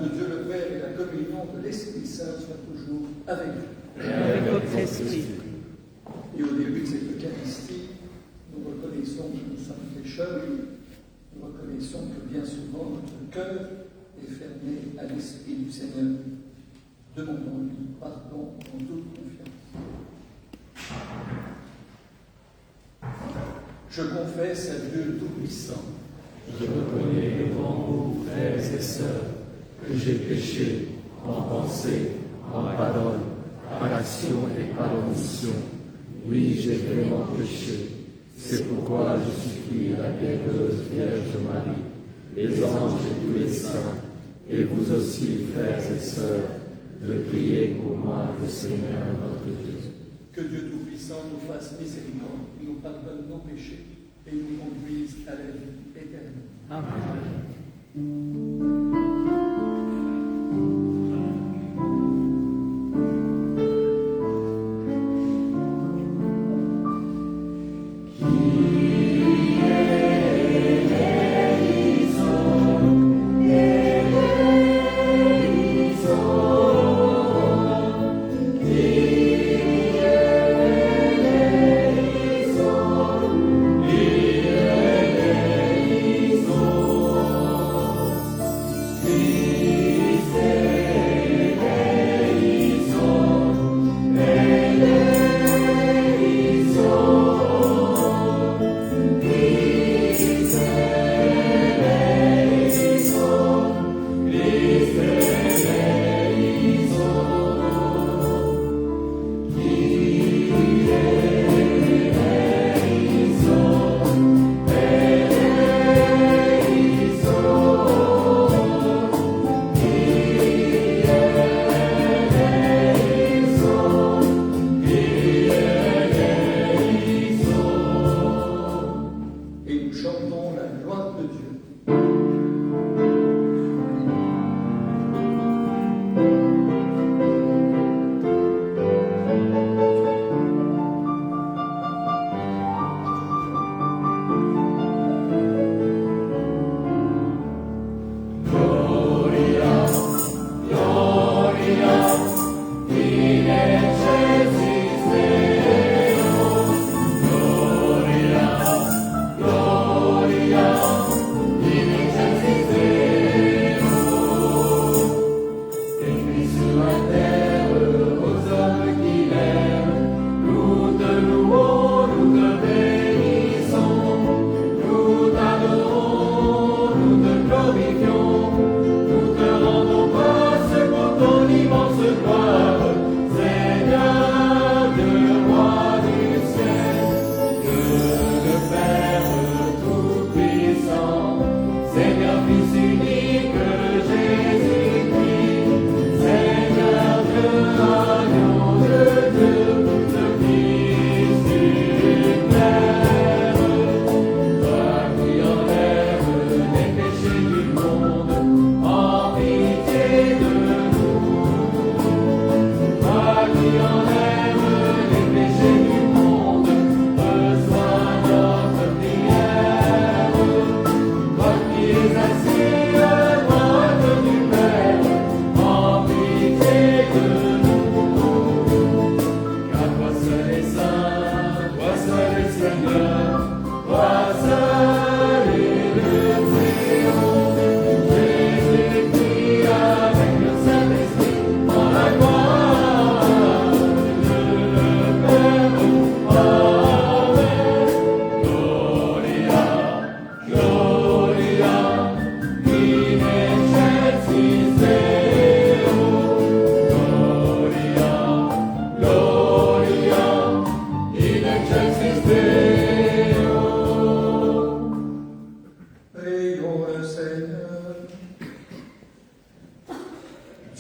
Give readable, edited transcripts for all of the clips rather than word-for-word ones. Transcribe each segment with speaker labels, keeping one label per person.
Speaker 1: de Dieu le Père et la communion de l'Esprit Saint soient toujours avec vous.
Speaker 2: Et avec votre esprit.
Speaker 1: Et au début de cette Eucharistie, nous reconnaissons que nous sommes pécheurs, nous reconnaissons que bien souvent notre cœur est fermé à l'Esprit du Seigneur. Demandons-lui pardon en toute confiance. Je confesse à Dieu Tout-Puissant.
Speaker 3: Je reconnais devant vous, frères et sœurs, que j'ai péché en pensée, en parole, par action et par omission. Oui, j'ai vraiment péché. C'est pourquoi je supplie la bienheureuse Vierge Marie, les anges et tous les saints, et vous aussi, frères et sœurs, de prier pour moi, le Seigneur notre Dieu.
Speaker 1: Que Dieu Tout-Puissant nous fasse miséricorde, nous pardonne nos péchés et nous conduise à la vie éternelle.
Speaker 2: Amen.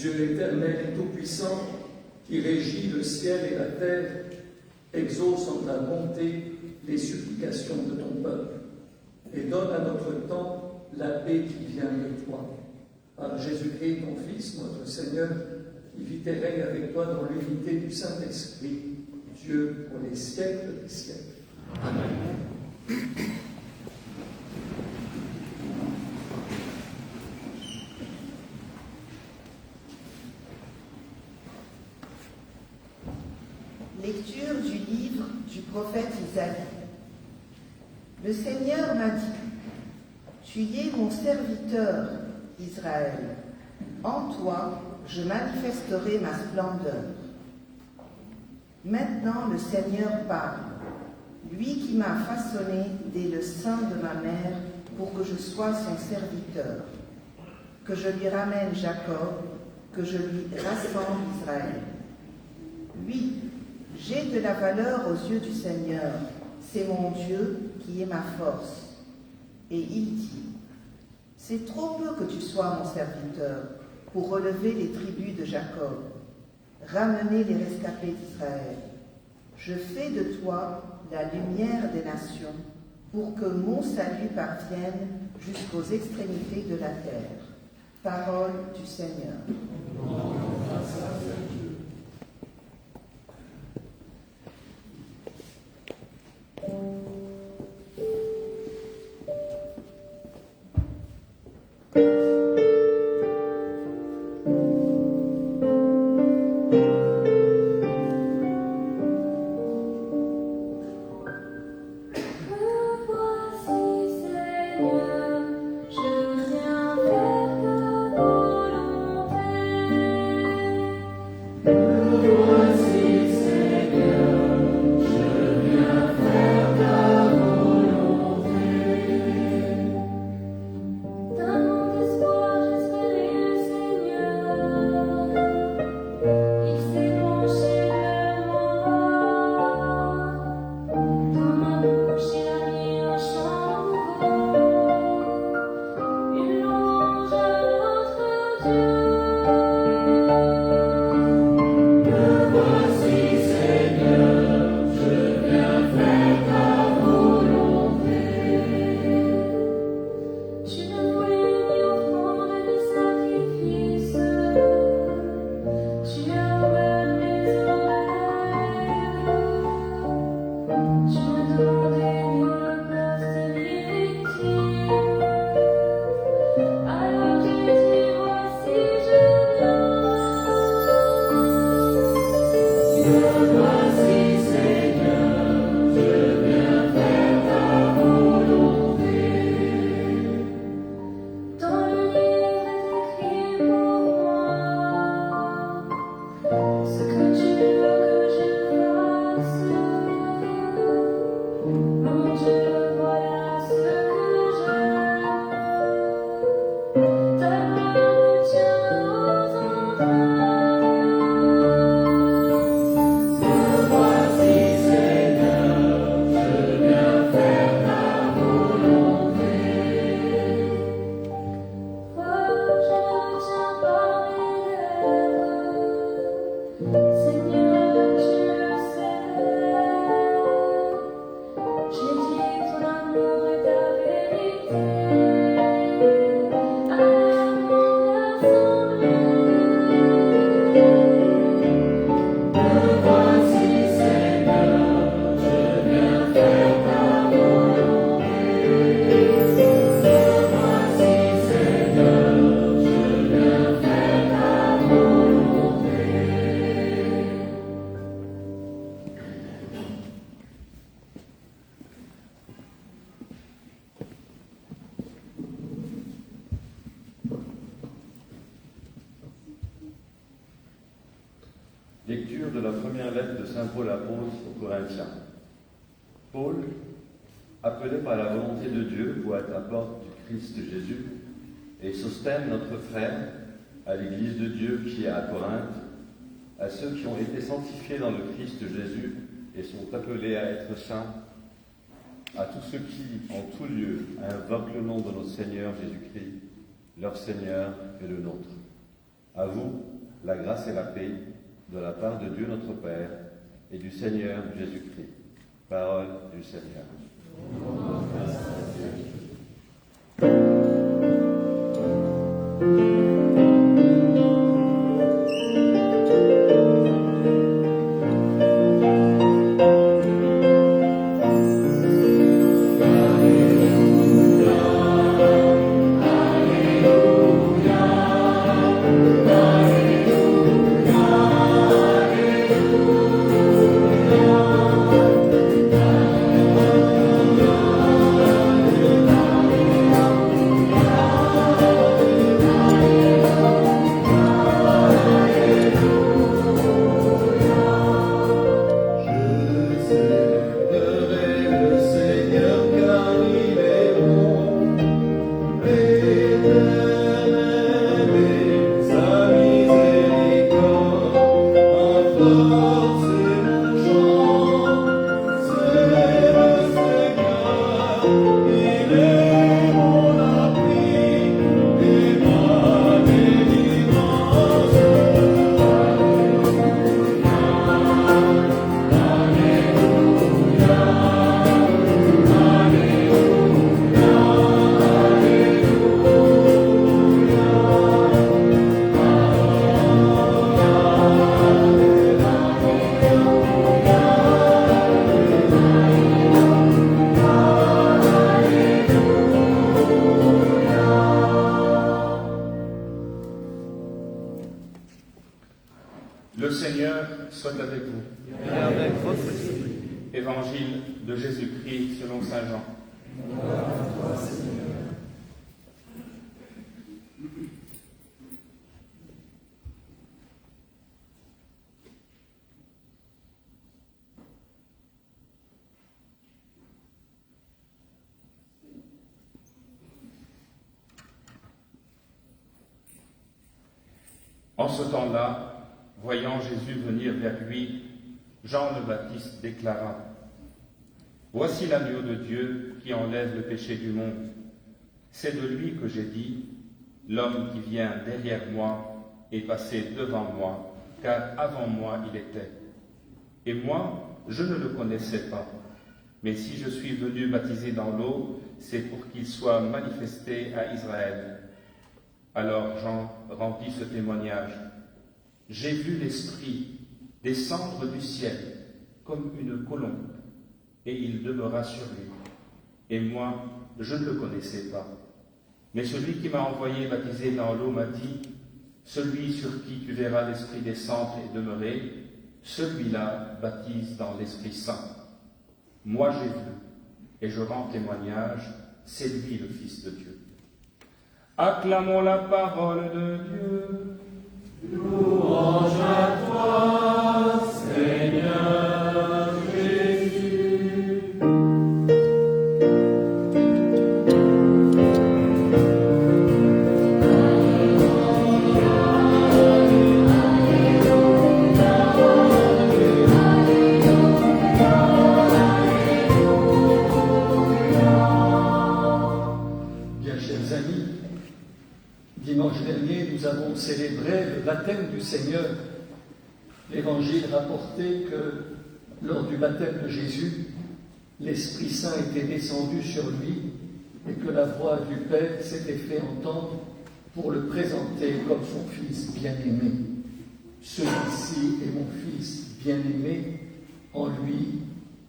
Speaker 1: Dieu éternel et tout-puissant, qui régit le ciel et la terre, exauce en ta bonté les supplications de ton peuple et donne à notre temps la paix qui vient de toi. Par Jésus-Christ, ton Fils, notre Seigneur, qui vit et règne avec toi dans l'unité du Saint-Esprit, Dieu pour les siècles des siècles. Amen.
Speaker 4: Lecture du livre du prophète Isaïe. Le Seigneur m'a dit, « Tu es mon serviteur, Israël. En toi, je manifesterai ma splendeur. » Maintenant le Seigneur parle, lui qui m'a façonné dès le sein de ma mère pour que je sois son serviteur, que je lui ramène Jacob, que je lui rassemble Israël. Oui, j'ai de la valeur aux yeux du Seigneur, c'est mon Dieu qui est ma force. Et il dit, c'est trop peu que tu sois mon serviteur pour relever les tribus de Jacob, ramener les rescapés d'Israël. Je fais de toi la lumière des nations pour que mon salut parvienne jusqu'aux extrémités de la terre. Parole du Seigneur.
Speaker 5: Lecture de la première lettre de saint Paul apôtre aux Corinthiens. Paul, appelé par la volonté de Dieu pour être apôtre du Christ Jésus, et Sosthène, notre frère, à l'Église de Dieu qui est à Corinthe, à ceux qui ont été sanctifiés dans le Christ Jésus et sont appelés à être saints, à tous ceux qui, en tout lieu, invoquent le nom de notre Seigneur Jésus-Christ, leur Seigneur et le nôtre. À vous, la grâce et la paix de la part de Dieu notre Père et du Seigneur Jésus-Christ. Parole du Seigneur.
Speaker 3: Alleluia.
Speaker 6: avec vous.
Speaker 2: Et avec votre esprit.
Speaker 6: Évangile de Jésus-Christ selon saint Jean. En ce temps-là, voyant Jésus venir vers lui, Jean le Baptiste déclara : « Voici l'agneau de Dieu qui enlève le péché du monde. C'est de lui que j'ai dit : l'homme qui vient derrière moi est passé devant moi, car avant moi il était. Et moi, je ne le connaissais pas. Mais si je suis venu baptiser dans l'eau, c'est pour qu'il soit manifesté à Israël. » Alors Jean rendit ce témoignage. « J'ai vu l'Esprit descendre du ciel comme une colombe, et il demeura sur lui. Et moi, je ne le connaissais pas. Mais celui qui m'a envoyé baptiser dans l'eau m'a dit : celui sur qui tu verras l'Esprit descendre et demeurer, celui-là baptise dans l'Esprit Saint. Moi j'ai vu, et je rends témoignage, c'est lui le Fils de Dieu. » Acclamons la parole de Dieu.
Speaker 3: Louange à toi, Seigneur Jésus.
Speaker 1: Bien, chers amis, dimanche dernier, nous avons célébré le baptême du Seigneur. L'Évangile rapportait que lors du baptême de Jésus, l'Esprit Saint était descendu sur lui et que la voix du Père s'était fait entendre pour le présenter comme son Fils bien-aimé. Celui-ci est mon Fils bien-aimé, en lui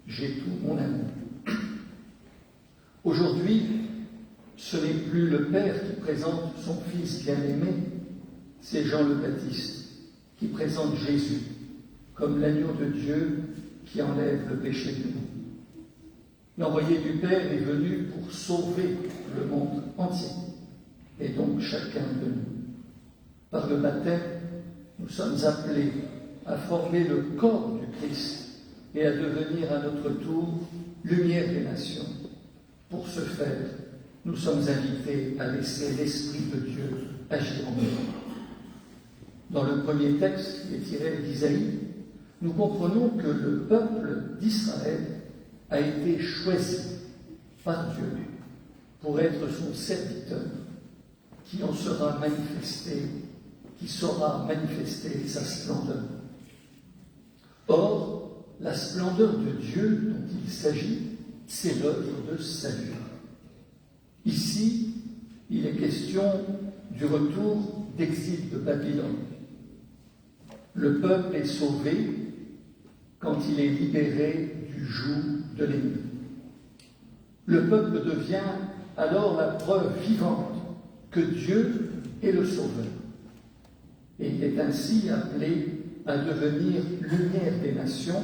Speaker 1: j'ai tout mon amour. Aujourd'hui, ce n'est plus le Père qui présente son Fils bien-aimé, c'est Jean le Baptiste qui présente Jésus comme l'agneau de Dieu qui enlève le péché du monde. L'envoyé du Père est venu pour sauver le monde entier, et donc chacun de nous. Par le baptême, nous sommes appelés à former le corps du Christ et à devenir à notre tour lumière des nations. Pour ce faire, nous sommes invités à laisser l'Esprit de Dieu agir en nous. Dans le premier texte qui est tiré d'Isaïe, nous comprenons que le peuple d'Israël a été choisi par Dieu pour être son serviteur, qui en sera manifesté, qui saura manifester sa splendeur. Or, la splendeur de Dieu dont il s'agit, c'est l'œuvre de salut. Ici, il est question du retour d'exil de Babylone. Le peuple est sauvé quand il est libéré du joug de l'ennemi. Le peuple devient alors la preuve vivante que Dieu est le Sauveur. Et il est ainsi appelé à devenir lumière des nations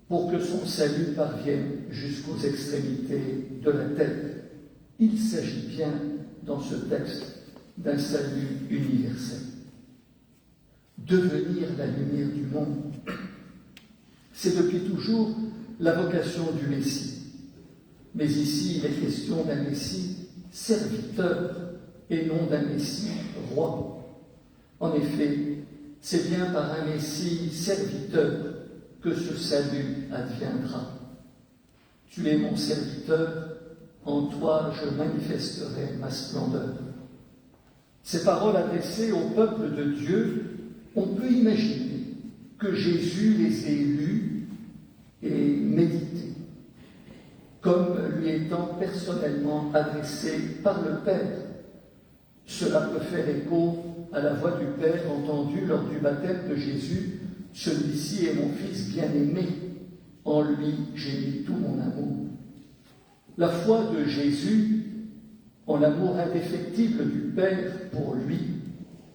Speaker 1: pour que son salut parvienne jusqu'aux extrémités de la terre. Il s'agit bien, dans ce texte, d'un salut universel. Devenir la lumière du monde, c'est depuis toujours la vocation du Messie. Mais ici, il est question d'un Messie serviteur et non d'un Messie roi. En effet, c'est bien par un Messie serviteur que ce salut adviendra. Tu es mon serviteur, en toi je manifesterai ma splendeur. Ces paroles adressées au peuple de Dieu, on peut imaginer que Jésus les ait lues et méditées, comme lui étant personnellement adressées par le Père. Cela peut faire écho à la voix du Père entendue lors du baptême de Jésus. Celui-ci est mon Fils bien-aimé, en lui j'ai mis tout mon amour. La foi de Jésus en l'amour indéfectible du Père pour lui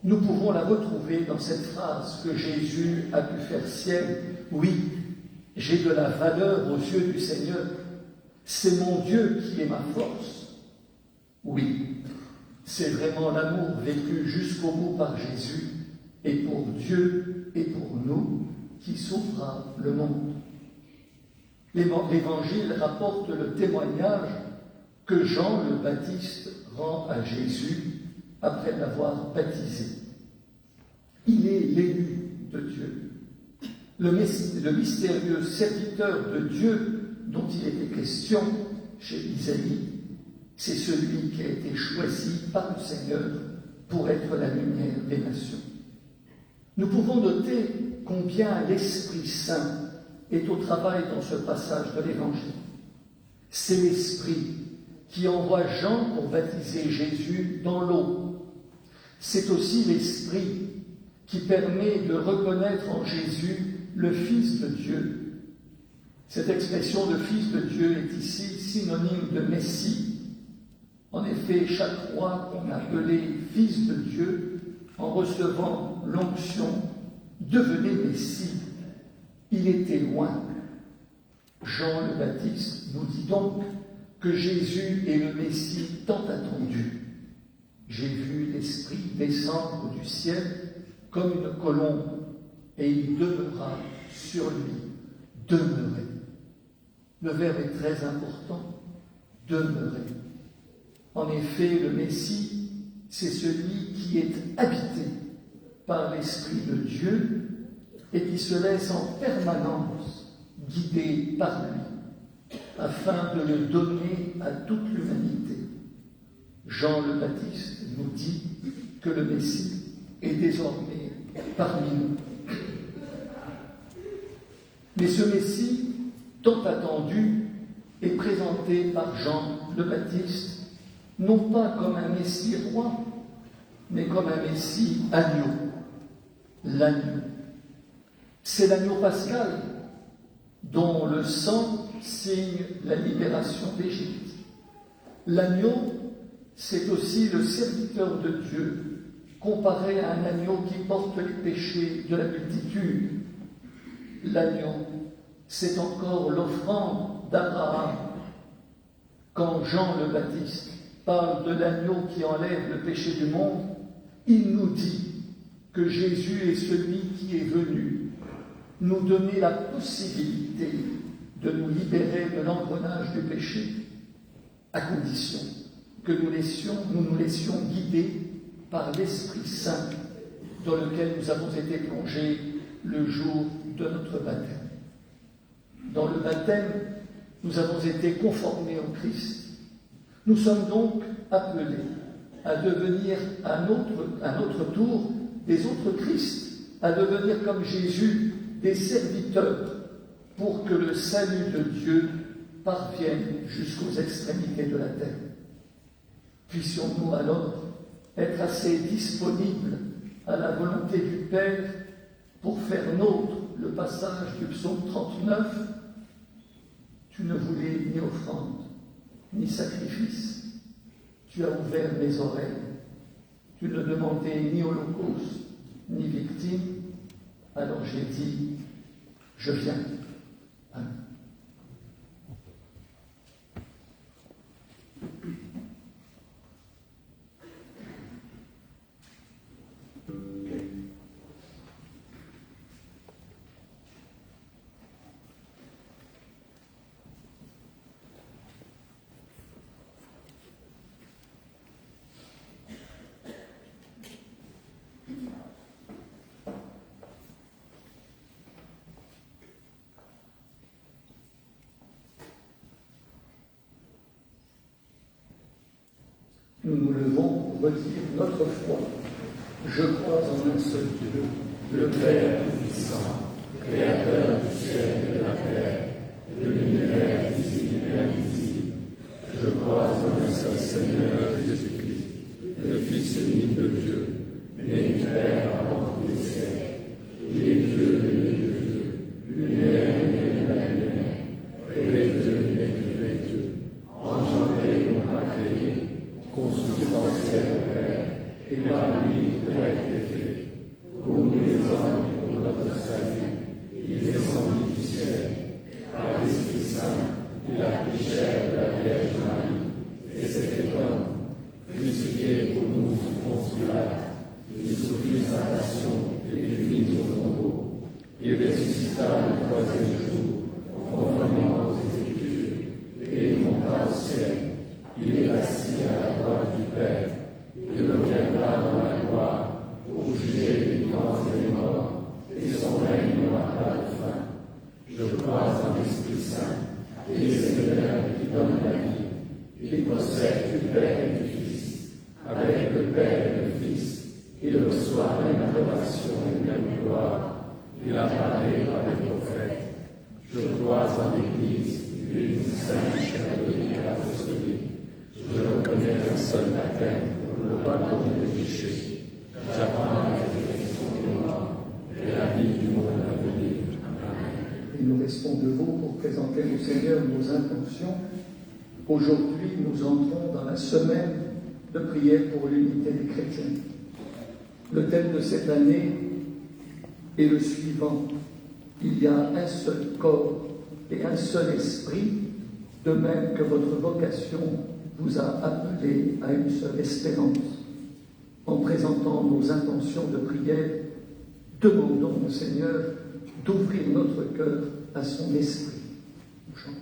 Speaker 1: nous pouvons la retrouver dans cette phrase que Jésus a pu faire sienne. Oui, j'ai de la valeur aux yeux du Seigneur. C'est mon Dieu qui est ma force. Oui, c'est vraiment l'amour vécu jusqu'au bout par Jésus et pour Dieu et pour nous qui sauvera le monde. L'Évangile rapporte le témoignage que Jean le Baptiste rend à Jésus après l'avoir baptisé. Il est l'élu de Dieu, le mystérieux serviteur de Dieu dont il était question chez Isaïe. C'est celui qui a été choisi par le Seigneur pour être la lumière des nations. Nous pouvons noter combien l'Esprit Saint est au travail dans ce passage de l'Évangile. C'est l'Esprit qui envoie Jean pour baptiser Jésus dans l'eau. C'est aussi l'Esprit qui permet de reconnaître en Jésus le Fils de Dieu. Cette expression de Fils de Dieu est ici synonyme de Messie. En effet, chaque roi qu'on appelait Fils de Dieu, en recevant l'onction, devenait Messie. Il était loin. Jean le Baptiste nous dit donc que Jésus est le Messie tant attendu. J'ai vu l'Esprit descendre du ciel comme une colombe, et il demeura sur lui. Demeurer. Le verbe est très important. Demeurer. En effet, le Messie, c'est celui qui est habité par l'Esprit de Dieu et qui se laisse en permanence guider par lui, afin de le donner à toute l'humanité. Jean le Baptiste nous dit que le Messie est désormais parmi nous. Mais ce Messie, tant attendu, est présenté par Jean le Baptiste, non pas comme un Messie roi, mais comme un Messie agneau. L'agneau. C'est l'agneau pascal dont le sang signe la libération d'Égypte. L'agneau, c'est aussi le serviteur de Dieu, comparé à un agneau qui porte les péchés de la multitude. L'agneau, c'est encore l'offrande d'Abraham. Quand Jean le Baptiste parle de l'agneau qui enlève le péché du monde, il nous dit que Jésus est celui qui est venu nous donner la possibilité de nous libérer de l'engrenage du péché, à condition que nous nous laissions guider par l'Esprit Saint dans lequel nous avons été plongés le jour de notre baptême. Dans le baptême, nous avons été conformés au Christ. Nous sommes donc appelés à devenir à notre tour des autres Christ, à devenir comme Jésus des serviteurs pour que le salut de Dieu parvienne jusqu'aux extrémités de la terre. Puissions-nous alors être assez disponibles à la volonté du Père pour faire nôtre le passage du psaume 39. Tu ne voulais ni offrande, ni sacrifice. Tu as ouvert mes oreilles. Tu ne demandais ni holocauste, ni victime. Alors j'ai dit, je viens. Amen. Nous nous levons pour redire notre foi. Je crois en un seul Dieu, le Père Tout-Puissant, Créateur du ciel et de la terre, de l'univers visible et invisible. Je crois en un seul Seigneur Jésus-Christ, le Fils unique de Dieu, né du Père avant tous les siècles. Il est Dieu, lumière et la lumière, vrai Dieu et vrai Dieu, engendré ou pas créé, consubstantiel au Père, et par lui,
Speaker 3: qui possède du Père et du Fils, avec le Père et le Fils, il reçoit une adoration et une gloire. Il a parlé par les prophètes. Je crois en l'Église, une sainte catholique et apostolique. Je reconnais un seul baptême pour le pardon des péchés. J'apprends la résurrection des morts et la vie du monde à venir. Amen.
Speaker 1: Et nous restons debout pour présenter au Seigneur nos intentions. Aujourd'hui, nous entrons dans la semaine de prière pour l'unité des chrétiens. Le thème de cette année est le suivant. Il y a un seul corps et un seul esprit, de même que votre vocation vous a appelé à une seule espérance. En présentant nos intentions de prière, demandons au Seigneur d'ouvrir notre cœur à son esprit. Nous chantons.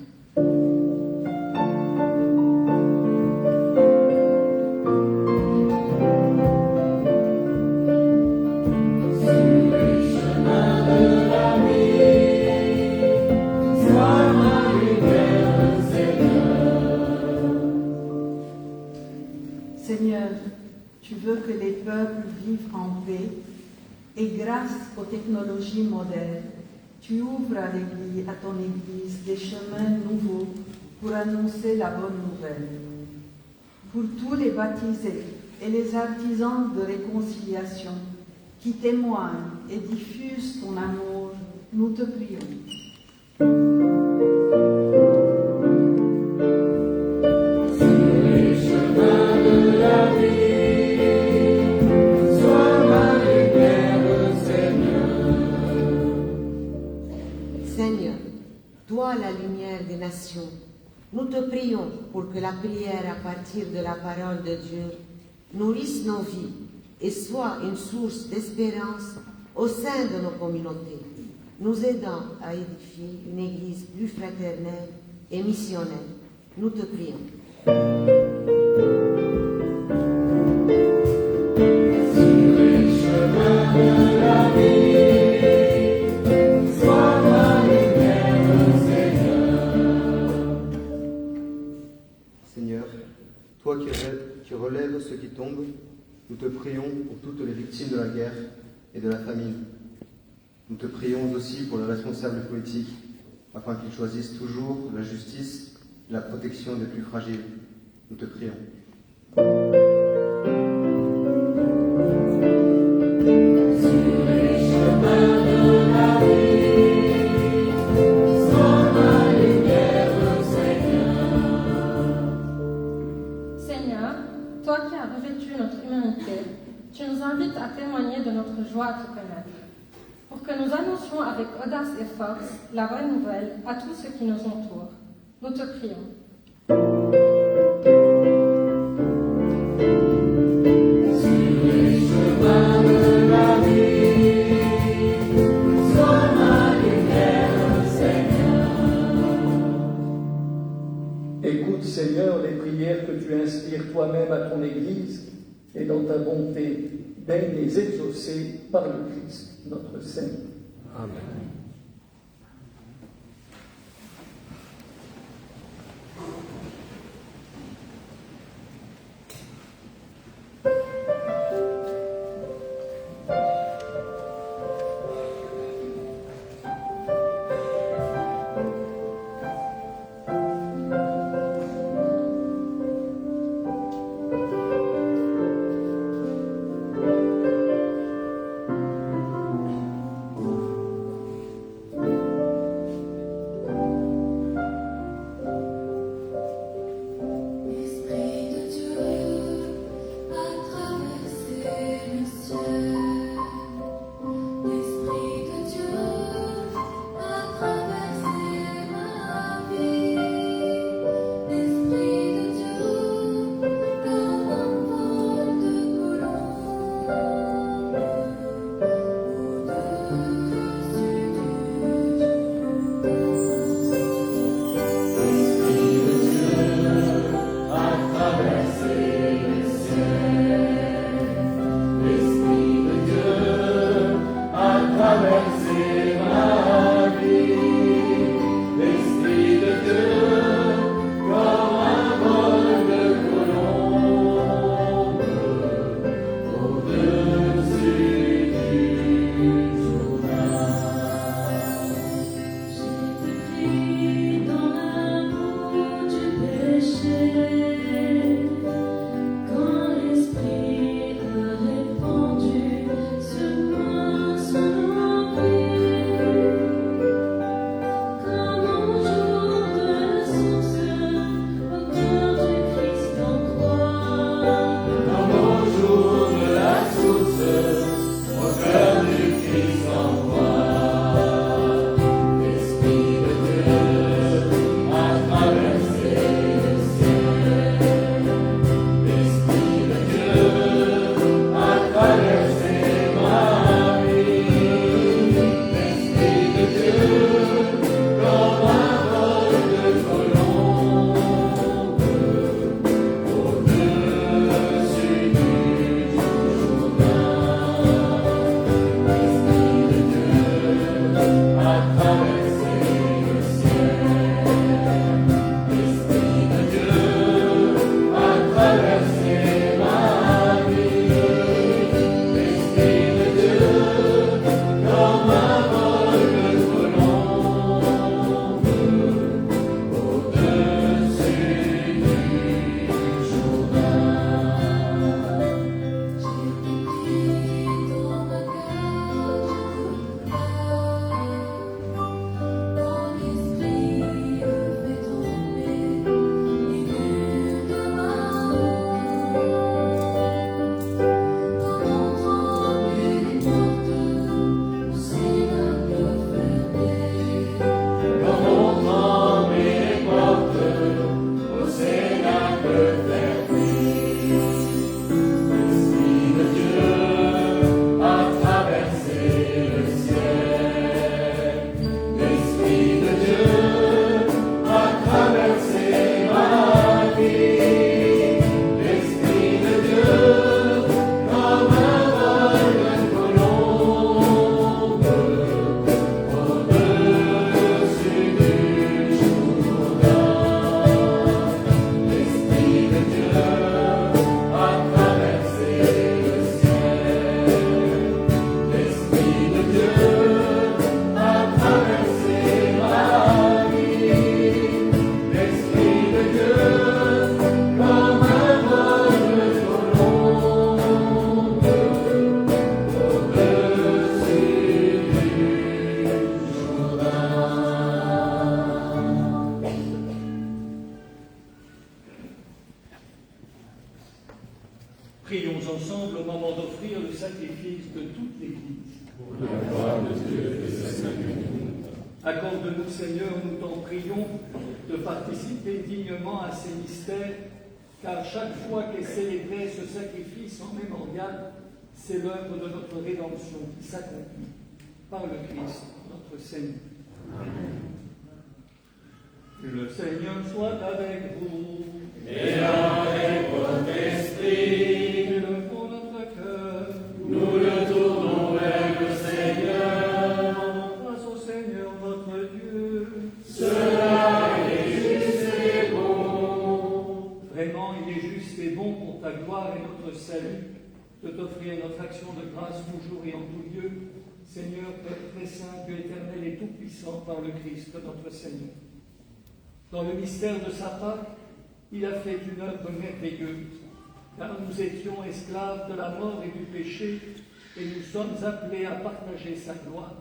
Speaker 2: Seigneur, tu veux que les peuples vivent en paix et grâce aux technologies modernes, tu ouvres à ton Église des chemins nouveaux pour annoncer la bonne nouvelle. Pour tous les baptisés et les artisans de réconciliation qui témoignent et diffusent ton amour, nous te prions.
Speaker 7: Seigneur, toi la lumière des nations, nous te prions pour que la prière à partir de la parole de Dieu nourrisse nos vies et soit une source d'espérance au sein de nos communautés, nous aidant à édifier une Église plus fraternelle et missionnelle. Nous te prions.
Speaker 8: Seigneur, toi qui relèves ceux qui tombent, nous te prions pour toutes les victimes de la guerre et de la famine. Nous te prions aussi pour les responsables politiques, afin qu'ils choisissent toujours la justice et la protection des plus fragiles. Nous te prions.
Speaker 9: Seigneur, toi qui as revêtu notre humanité, tu nous invites à témoigner de notre joie à te connaître, pour que nous annoncions avec audace et force la bonne nouvelle à tous ceux qui nous entourent. Nous te prions.
Speaker 1: Écoute, Seigneur, les prières que tu inspires toi-même à ton Église, et dans ta bonté, daigne les exaucer par le Christ, notre Seigneur.
Speaker 3: Amen.
Speaker 1: Accorde-nous, Seigneur, nous t'en prions, de participer dignement à ces mystères, car chaque fois qu'est célébré ce sacrifice en mémorial, c'est l'œuvre de notre rédemption qui s'accomplit par le Christ, notre Seigneur. Amen. Le Seigneur soit avec vous.
Speaker 3: Et avec votre esprit.
Speaker 1: Élevons notre cœur.
Speaker 3: Nous le tournons vers le Seigneur.
Speaker 1: Rendons grâce au Seigneur notre Dieu.
Speaker 3: Cela est juste et bon.
Speaker 1: Vraiment, il est juste et bon pour ta gloire et notre salut de t'offrir notre action de grâce toujours et en tout lieu, Seigneur, Père très saint, Dieu éternel et tout-puissant, par le Christ notre Seigneur. Dans le mystère de sa Pâque, il a fait une œuvre merveilleuse, car nous étions esclaves de la mort et du péché, et nous sommes appelés à partager sa gloire.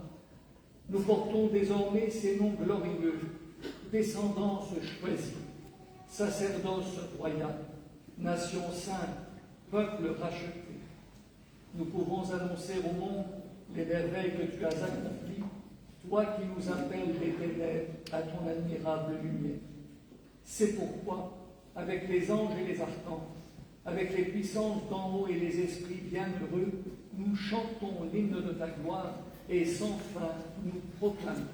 Speaker 1: Nous portons désormais ces noms glorieux, descendance choisie, sacerdoce royal, nation sainte, peuple racheté. Nous pouvons annoncer au monde les merveilles que tu as accomplies, toi qui nous appelles des ténèbres à ton admirable lumière. C'est pourquoi, avec les anges et les archanges, avec les puissances d'en haut et les esprits bienheureux, nous chantons l'hymne de ta gloire et sans fin nous proclamons.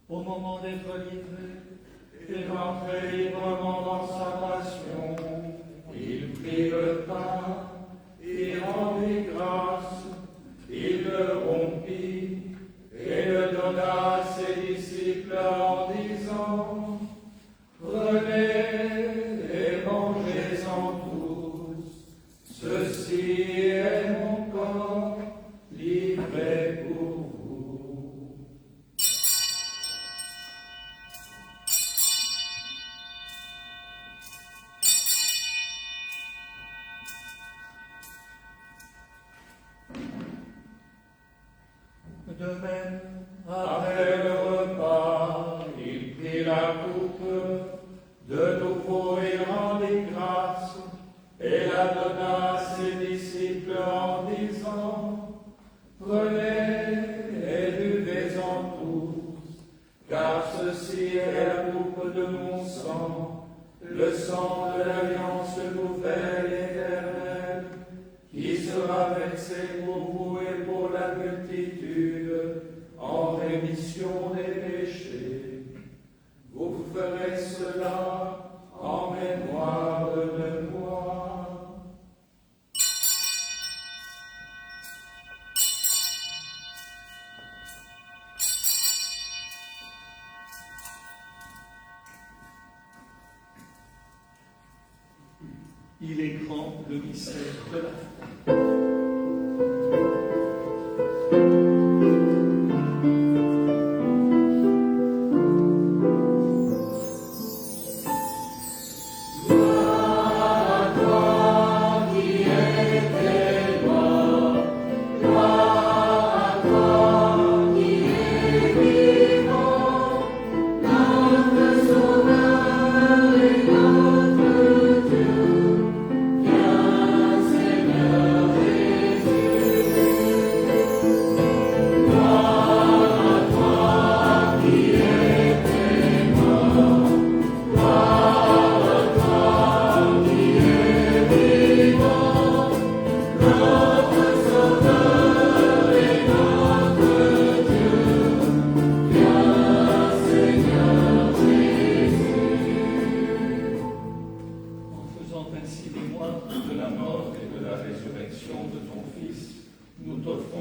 Speaker 1: Au moment d'être livré
Speaker 3: et d'entrer librement dans sa passion, il prit le pain et rendit grâce, il le rompit et le donna à ses disciples en disant: Prenez et mangez-en tous, ceci est mon corps livré pour vous.
Speaker 1: De même,
Speaker 3: après le repas, il prit la coupe, de nouveau il rendit grâce, et la donna à ses disciples en disant: Prenez et buvez-en tous, car ceci est la coupe de mon sang, le sang de l'alliance nouvelle et éternelle, qui sera versé pour vous et pour la multitude, en rémission des péchés. Vous ferez cela en mémoire de moi.
Speaker 1: il est grand le mystère de la foi.
Speaker 3: Gloire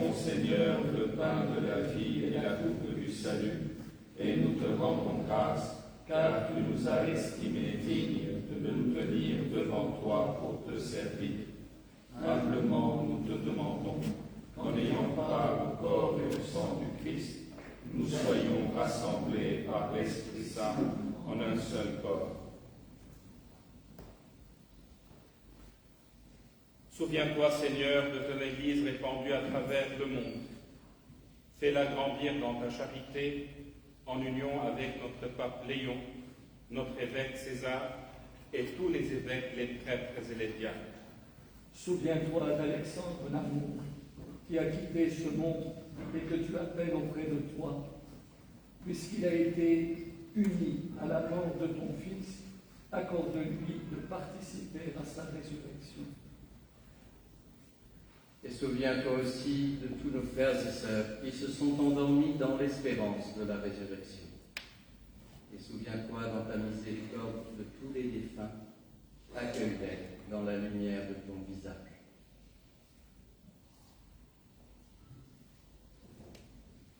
Speaker 6: ton Seigneur le pain de la vie et la coupe du salut, et nous te rendons grâce, car tu nous as estimés dignes de nous tenir devant toi pour te servir. Humblement, nous te demandons qu'en ayant part au corps et au sang du Christ, nous soyons rassemblés par l'Esprit Saint en un seul corps. Souviens-toi, Seigneur, de ton Église répandue à travers le monde. Fais-la grandir dans ta charité, en union avec notre pape Léon, notre évêque César et tous les évêques, les prêtres et les diacres.
Speaker 1: Souviens-toi d'Alexandre Namour, qui a quitté ce monde et que tu appelles auprès de toi, puisqu'il a été uni à la mort de ton Fils, accorde-lui de participer à sa résurrection.
Speaker 10: Et souviens-toi aussi de tous nos frères et sœurs qui se sont endormis dans l'espérance de la résurrection. Et souviens-toi dans ta miséricorde de tous les défunts, accueille-les dans la lumière de ton visage.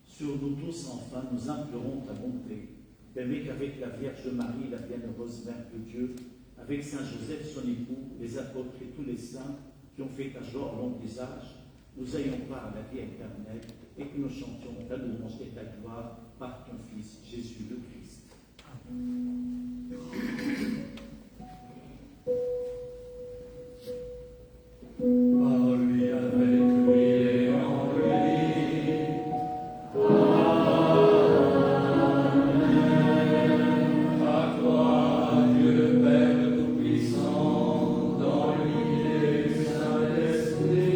Speaker 11: Sur nous tous, enfin, nous implorons ta bonté, d'aimer qu'avec la Vierge Marie, la bienheureuse Mère de Dieu, avec Saint Joseph, son époux, les apôtres et tous les saints qui ont fait ta joie au long des âges, nous ayons part à la vie éternelle et que nous chantions ta louange et ta gloire par ton Fils, Jésus le Christ.
Speaker 1: Par lui, avec lui et en lui. À toi, Dieu Père Tout-Puissant, dans l'unité du Saint-Esprit.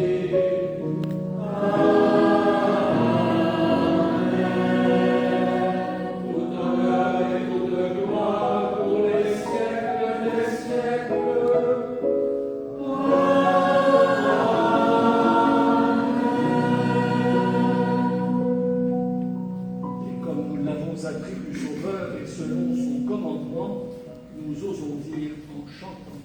Speaker 1: Tout honneur et toute gloire pour les siècles des siècles. Et comme nous l'avons appris du Sauveur et selon son commandement, nous osons dire en chantant.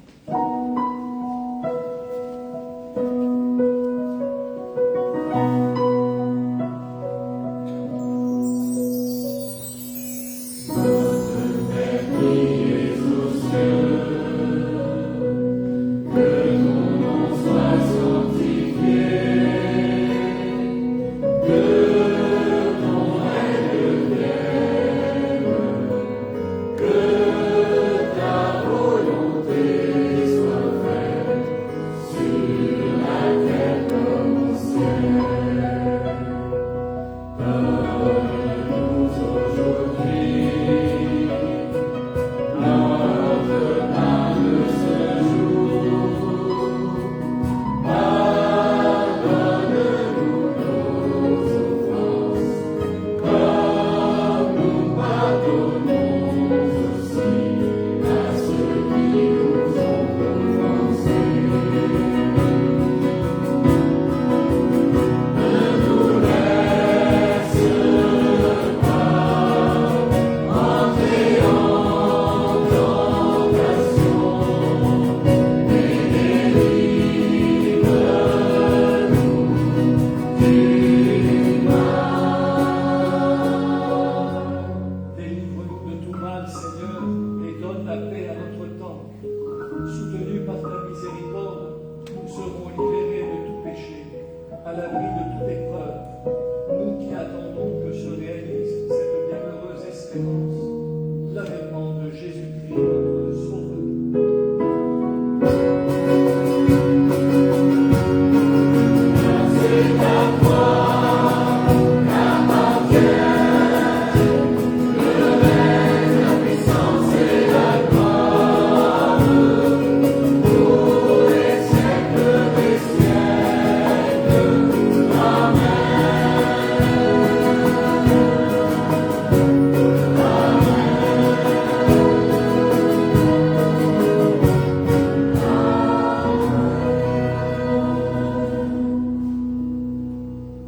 Speaker 1: Délivre-nous de tout mal, Seigneur, et donne la paix à notre temps. Soutenus par ta miséricorde, nous serons libérés de tout péché, à l'abri de toute épreuve, nous qui attendons que se réalise cette bienheureuse espérance, l'avènement de Jésus-Christ, notre Sauveur.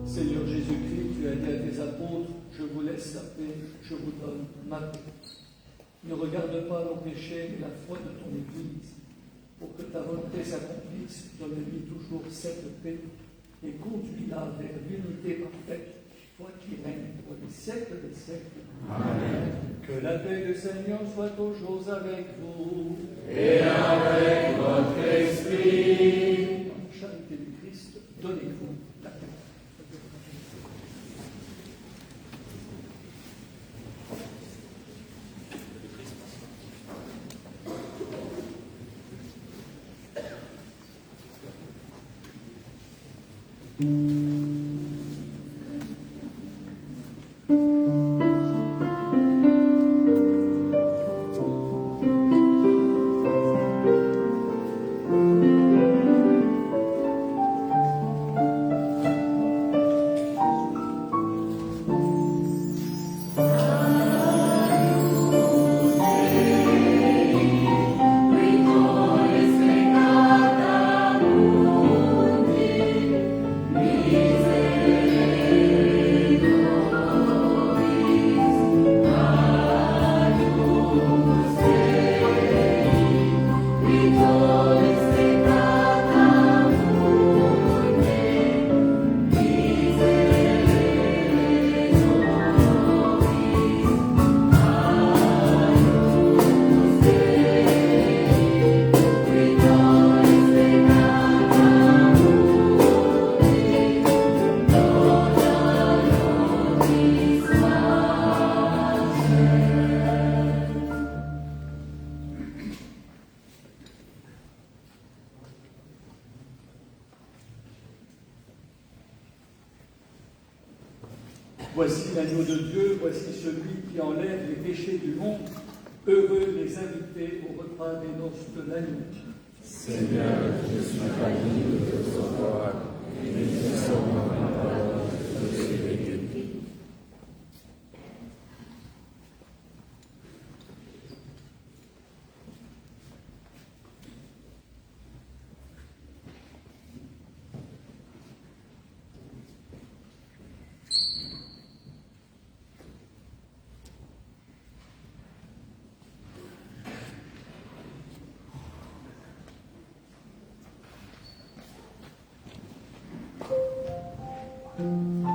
Speaker 1: Seigneur Jésus-Christ, tu as dit à tes apôtres, je vous laisse la paix, je vous donne ma paix. Ne regarde pas nos péchés, mais la foi de ton Église. Pour que ta volonté s'accomplisse, donne-lui toujours cette paix et conduis-la vers l'unité parfaite, toi qui règnes pour les siècles des siècles.
Speaker 3: Amen.
Speaker 1: Que la paix du Seigneur soit toujours avec vous.
Speaker 3: Et avec votre esprit.
Speaker 1: Dans la charité du Christ, donnez-vous la paix. Voici l'agneau de Dieu, voici celui qui enlève les péchés du monde. Heureux les invités au repas des noces de l'agneau.
Speaker 3: Seigneur, je suis pas digne de te recevoir, mais dis seulement la parole, je serai guéri. Nous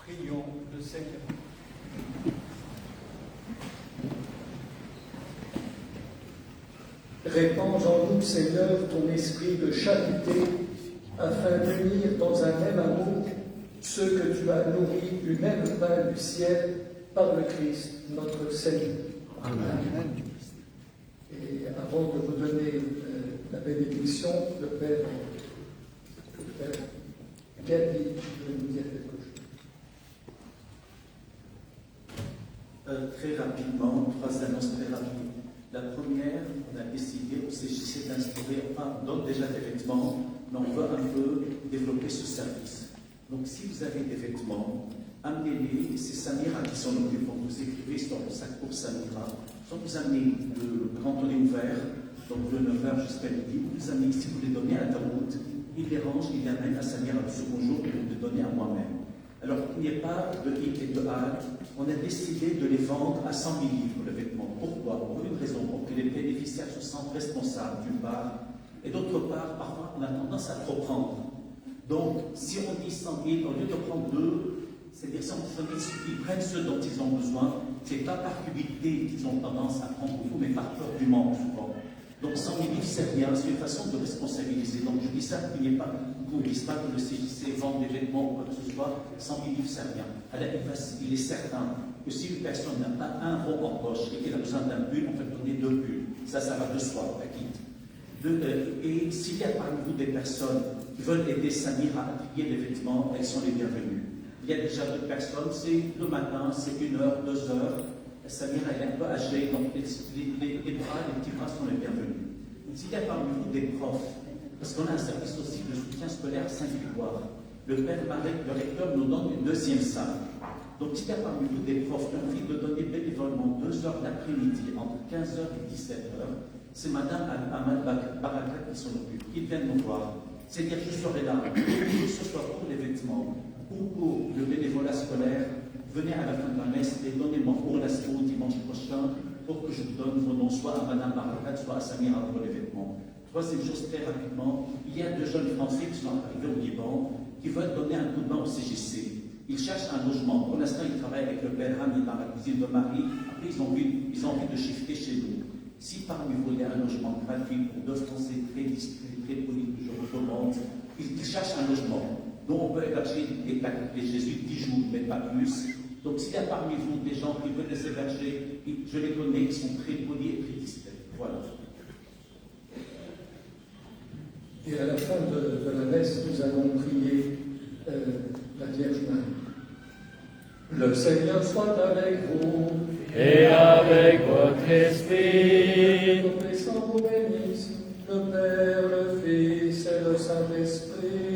Speaker 1: Prions le Seigneur. Répands en nous, Seigneur, ton esprit de charité, afin d'unir dans un même amour ceux que tu as nourris du même pain du ciel par le Christ, notre Seigneur.
Speaker 3: Amen.
Speaker 1: Et avant de vous donner la bénédiction, le Père Gabi veut nous dire quelque chose.
Speaker 11: Très rapidement, 3 annonces très rapides. La première, on a décidé au CJC d'instaurer, enfin, on donne déjà des vêtements, mais on veut un peu développer ce service. Donc si vous avez des vêtements, amenez-les, c'est Samira qui s'en occupe, vous écrivez sur le sac pour Samira, soit vous amenez quand on est ouvert, donc de 9h jusqu'à midi, vous amenez ici, vous les donnez à Daoud, il les range, il les amène à Samira le second jour pour les donner à moi-même. Alors qu'il n'y ait pas de hic et de hac, on a décidé de les vendre à 100 000 livres, le vêtement. Pourquoi? Pour une raison, pour que les bénéficiaires se sentent responsables d'une part, et d'autre part, parfois on a tendance à trop prendre. Donc, si on dit 100 000, au lieu de prendre 2, c'est-à-dire si ils prennent ce dont ils ont besoin, c'est pas par cupidité qu'ils ont tendance à prendre beaucoup, mais par peur du manque souvent. Donc 100 000 livres, c'est rien, c'est une façon de responsabiliser. Donc je dis ça, qu'il n'y ait pas, qu'on ne dise pas que le CJC vend des vêtements ou quoi que ce soit, 100 000 livres, c'est rien. Alors il est certain que si une personne n'a pas un rond en poche et qu'elle a besoin d'un pull, on fait donner 2 pulls. Ça va de soi, à quitte. Et s'il y a parmi vous des personnes qui veulent aider Samira à trier les vêtements, elles sont les bienvenues. Il y a déjà 2 personnes, c'est le matin, c'est 1 heure, 2 heures. Samira est un peu âgée, donc les petits bras sont les bienvenus. S'il y a parmi vous des profs, parce qu'on a un service aussi de soutien scolaire Saint-Grégoire, le père Marek, le recteur, nous donne une 2e salle. Donc s'il y a parmi vous des profs qui ont envie de donner bénévolement 2 heures l'après-midi, entre 15h et 17h, c'est Madame Ahmad Baraka qui s'en occupe, qui vient nous voir. C'est-à-dire que je serai là, que ce soit pour les vêtements ou pour le bénévolat scolaire. Venez à la fin de la messe et donnez-moi pour l'astro dimanche prochain pour que je vous donne vos noms, soit à Madame Barakat, soit à Samira pour les vêtements. 3e chose, très rapidement, il y a 2 jeunes Français qui sont arrivés au Liban qui veulent donner un coup de main au CJC. Ils cherchent un logement. Pour l'instant, ils travaillent avec le père Hamid dans la cuisine de Marie. Après, ils ont envie de shifter chez nous. Si parmi vous, il y a un logement gratuit pour 2 Français très discrets, très polis, que je recommande, ils cherchent un logement. Donc, on peut héberger les jésuites 10 jours, mais pas plus. Donc, s'il y a parmi vous des gens qui veulent les héberger, je les connais, ils sont très polis et très discrets. Voilà.
Speaker 1: Et à la fin de la messe, nous allons prier la Vierge Marie. Le Seigneur soit avec vous.
Speaker 3: Et avec votre esprit.
Speaker 1: Que les saints vous bénissent, le Père, le Fils et le Saint-Esprit.